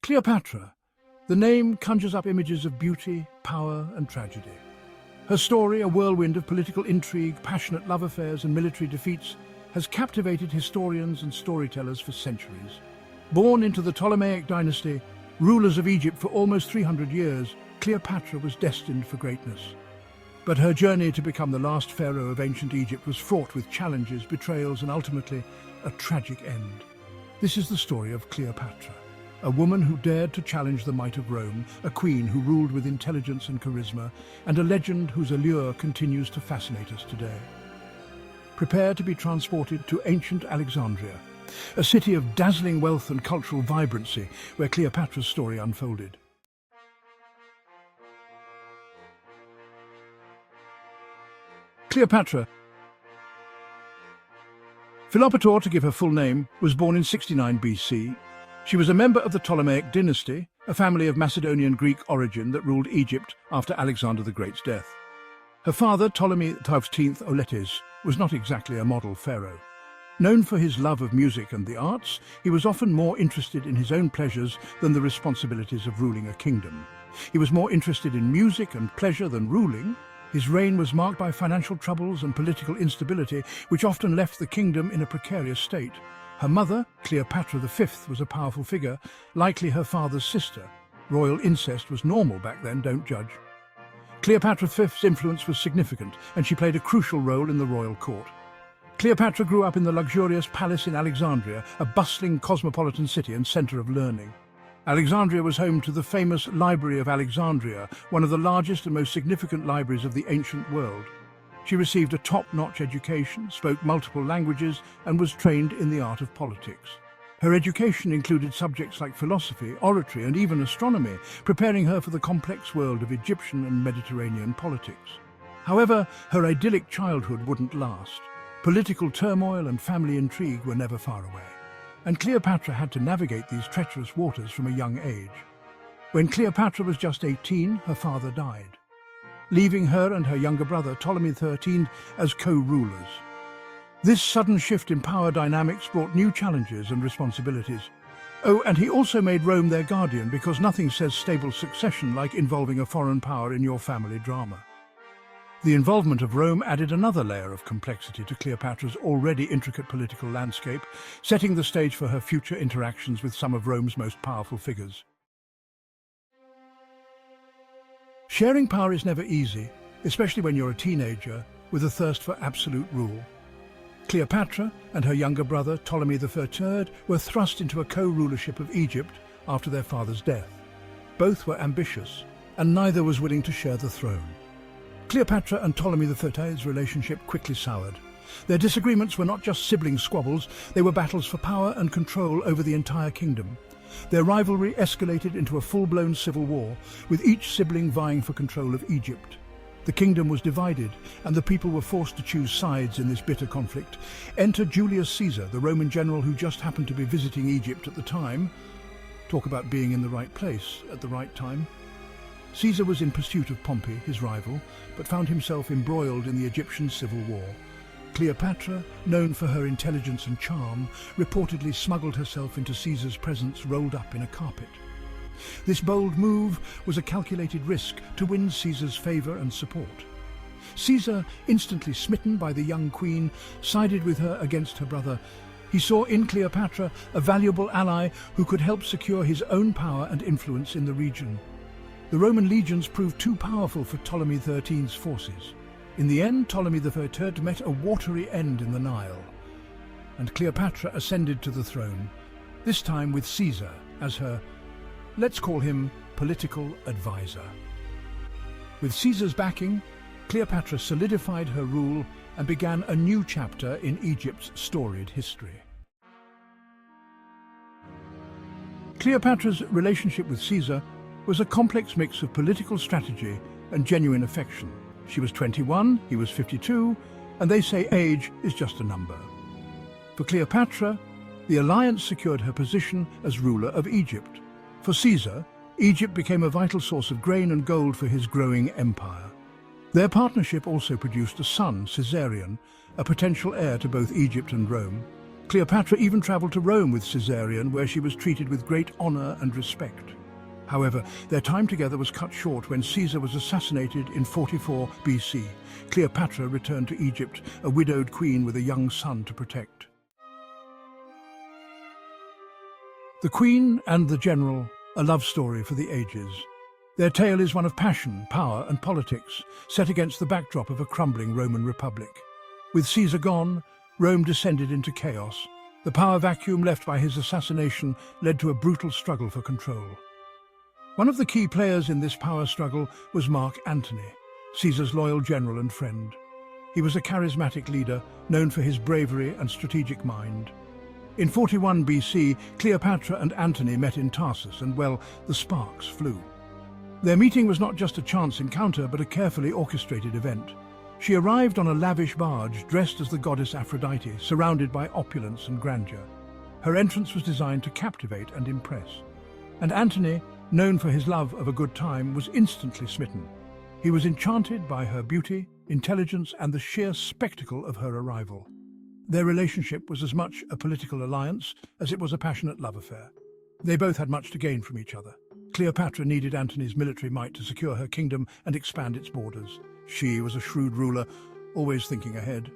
Cleopatra. The name conjures up images of beauty, power, and tragedy. Her story, a whirlwind of political intrigue, passionate love affairs, and military defeats, has captivated historians and storytellers for centuries. Born into the Ptolemaic dynasty, rulers of Egypt for almost 300 years, Cleopatra was destined for greatness. But her journey to become the last pharaoh of ancient Egypt was fraught with challenges, betrayals, and ultimately a tragic end. This is the story of Cleopatra, a woman who dared to challenge the might of Rome, a queen who ruled with intelligence and charisma, and a legend whose allure continues to fascinate us today. Prepare to be transported to ancient Alexandria, a city of dazzling wealth and cultural vibrancy where Cleopatra's story unfolded. Cleopatra Philopator, to give her full name, was born in 69 BC. She was a member of the Ptolemaic dynasty, a family of Macedonian Greek origin that ruled Egypt after Alexander the Great's death. Her father, Ptolemy XIII Philopator, was not exactly a model pharaoh. Known for his love of music and the arts, he was often more interested in his own pleasures than the responsibilities of ruling a kingdom. He was more interested in music and pleasure than ruling. His reign was marked by financial troubles and political instability, which often left the kingdom in a precarious state. Her mother, Cleopatra V, was a powerful figure, likely her father's sister. Royal incest was normal back then, don't judge. Cleopatra V's influence was significant, and she played a crucial role in the royal court. Cleopatra grew up in the luxurious palace in Alexandria, a bustling cosmopolitan city and centre of learning. Alexandria was home to the famous Library of Alexandria, one of the largest and most significant libraries of the ancient world. She received a top-notch education, spoke multiple languages, and was trained in the art of politics. Her education included subjects like philosophy, oratory, and even astronomy, preparing her for the complex world of Egyptian and Mediterranean politics. However, her idyllic childhood wouldn't last. Political turmoil and family intrigue were never far away, and Cleopatra had to navigate these treacherous waters from a young age. When Cleopatra was just 18, her father died, leaving her and her younger brother, Ptolemy XIII, as co-rulers. This sudden shift in power dynamics brought new challenges and responsibilities. Oh, and he also made Rome their guardian, because nothing says stable succession like involving a foreign power in your family drama. The involvement of Rome added another layer of complexity to Cleopatra's already intricate political landscape, setting the stage for her future interactions with some of Rome's most powerful figures. Sharing power is never easy, especially when you're a teenager with a thirst for absolute rule. Cleopatra and her younger brother, Ptolemy III, were thrust into a co-rulership of Egypt after their father's death. Both were ambitious, and neither was willing to share the throne. Cleopatra and Ptolemy III's relationship quickly soured. Their disagreements were not just sibling squabbles, they were battles for power and control over the entire kingdom. Their rivalry escalated into a full-blown civil war, with each sibling vying for control of Egypt. The kingdom was divided, and the people were forced to choose sides in this bitter conflict. Enter Julius Caesar, the Roman general who just happened to be visiting Egypt at the time. Talk about being in the right place at the right time. Caesar was in pursuit of Pompey, his rival, but found himself embroiled in the Egyptian civil war. Cleopatra, known for her intelligence and charm, reportedly smuggled herself into Caesar's presence rolled up in a carpet. This bold move was a calculated risk to win Caesar's favour and support. Caesar, instantly smitten by the young queen, sided with her against her brother. He saw in Cleopatra a valuable ally who could help secure his own power and influence in the region. The Roman legions proved too powerful for Ptolemy XIII's forces. In the end, Ptolemy III met a watery end in the Nile, and Cleopatra ascended to the throne, this time with Caesar as her, let's call him, political advisor. With Caesar's backing, Cleopatra solidified her rule and began a new chapter in Egypt's storied history. Cleopatra's relationship with Caesar was a complex mix of political strategy and genuine affection. She was 21, he was 52, and they say age is just a number. For Cleopatra, the alliance secured her position as ruler of Egypt. For Caesar, Egypt became a vital source of grain and gold for his growing empire. Their partnership also produced a son, Caesarion, a potential heir to both Egypt and Rome. Cleopatra even travelled to Rome with Caesarion, where she was treated with great honour and respect. However, their time together was cut short when Caesar was assassinated in 44 BC. Cleopatra returned to Egypt, a widowed queen with a young son to protect. The Queen and the General, a love story for the ages. Their tale is one of passion, power and politics, set against the backdrop of a crumbling Roman Republic. With Caesar gone, Rome descended into chaos. The power vacuum left by his assassination led to a brutal struggle for control. One of the key players in this power struggle was Mark Antony, Caesar's loyal general and friend. He was a charismatic leader, known for his bravery and strategic mind. In 41 BC, Cleopatra and Antony met in Tarsus, and, well, the sparks flew. Their meeting was not just a chance encounter, but a carefully orchestrated event. She arrived on a lavish barge, dressed as the goddess Aphrodite, surrounded by opulence and grandeur. Her entrance was designed to captivate and impress. And Antony, known for his love of a good time, was instantly smitten. He was enchanted by her beauty, intelligence, and the sheer spectacle of her arrival. Their relationship was as much a political alliance as it was a passionate love affair. They both had much to gain from each other. Cleopatra needed Antony's military might to secure her kingdom and expand its borders. She was a shrewd ruler, always thinking ahead.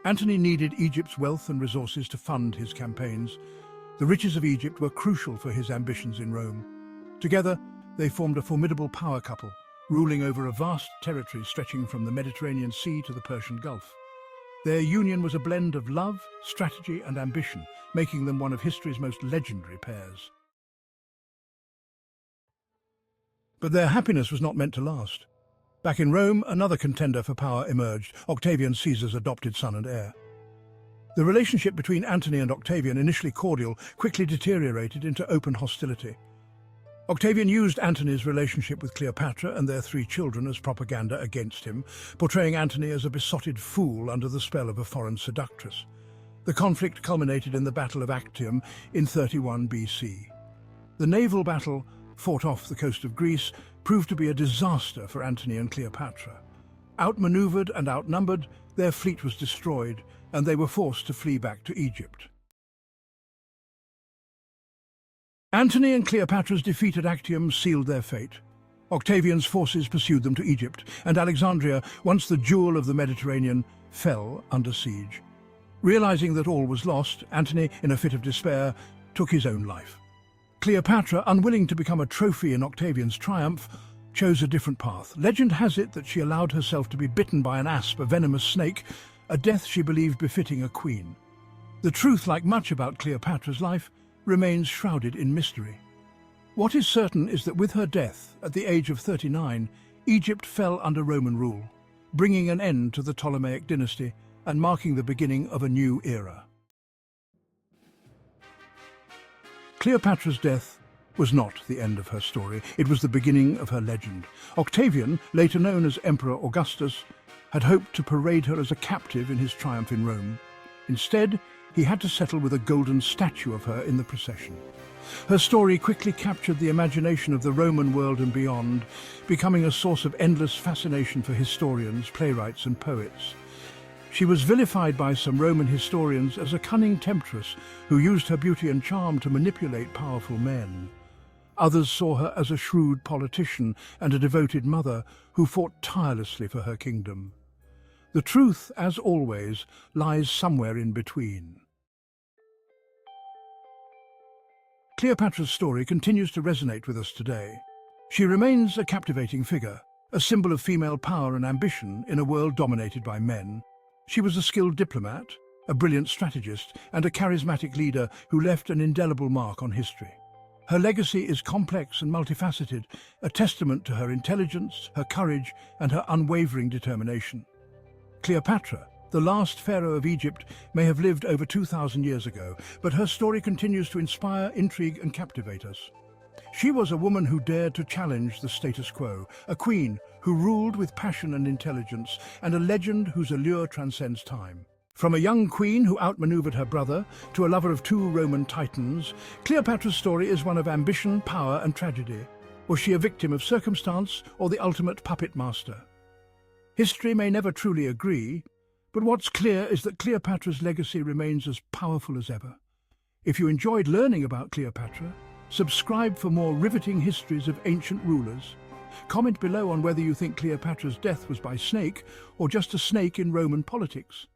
Antony needed Egypt's wealth and resources to fund his campaigns. The riches of Egypt were crucial for his ambitions in Rome. Together, they formed a formidable power couple, ruling over a vast territory stretching from the Mediterranean Sea to the Persian Gulf. Their union was a blend of love, strategy, and ambition, making them one of history's most legendary pairs. But their happiness was not meant to last. Back in Rome, another contender for power emerged, Octavian, Caesar's adopted son and heir. The relationship between Antony and Octavian, initially cordial, quickly deteriorated into open hostility. Octavian used Antony's relationship with Cleopatra and their 3 children as propaganda against him, portraying Antony as a besotted fool under the spell of a foreign seductress. The conflict culminated in the Battle of Actium in 31 BC. The naval battle, fought off the coast of Greece, proved to be a disaster for Antony and Cleopatra. Outmaneuvered and outnumbered, their fleet was destroyed, and they were forced to flee back to Egypt. Antony and Cleopatra's defeat at Actium sealed their fate. Octavian's forces pursued them to Egypt, and Alexandria, once the jewel of the Mediterranean, fell under siege. Realizing that all was lost, Antony, in a fit of despair, took his own life. Cleopatra, unwilling to become a trophy in Octavian's triumph, chose a different path. Legend has it that she allowed herself to be bitten by an asp, a venomous snake, a death she believed befitting a queen. The truth, like much about Cleopatra's life, remains shrouded in mystery. What is certain is that with her death, at the age of 39, Egypt fell under Roman rule, bringing an end to the Ptolemaic dynasty and marking the beginning of a new era. Cleopatra's death was not the end of her story. It was the beginning of her legend. Octavian, later known as Emperor Augustus, had hoped to parade her as a captive in his triumph in Rome. Instead, he had to settle with a golden statue of her in the procession. Her story quickly captured the imagination of the Roman world and beyond, becoming a source of endless fascination for historians, playwrights, and poets. She was vilified by some Roman historians as a cunning temptress who used her beauty and charm to manipulate powerful men. Others saw her as a shrewd politician and a devoted mother who fought tirelessly for her kingdom. The truth, as always, lies somewhere in between. Cleopatra's story continues to resonate with us today. She remains a captivating figure, a symbol of female power and ambition in a world dominated by men. She was a skilled diplomat, a brilliant strategist, and a charismatic leader who left an indelible mark on history. Her legacy is complex and multifaceted, a testament to her intelligence, her courage, and her unwavering determination. Cleopatra, the last pharaoh of Egypt, may have lived over 2,000 years ago, but her story continues to inspire, intrigue, and captivate us. She was a woman who dared to challenge the status quo, a queen who ruled with passion and intelligence, and a legend whose allure transcends time. From a young queen who outmaneuvered her brother to a lover of 2 Roman titans, Cleopatra's story is one of ambition, power, and tragedy. Was she a victim of circumstance or the ultimate puppet master? History may never truly agree, But what's clear is that Cleopatra's legacy remains as powerful as ever. If you enjoyed learning about Cleopatra, subscribe for more riveting histories of ancient rulers. Comment below on whether you think Cleopatra's death was by snake or just a snake in Roman politics.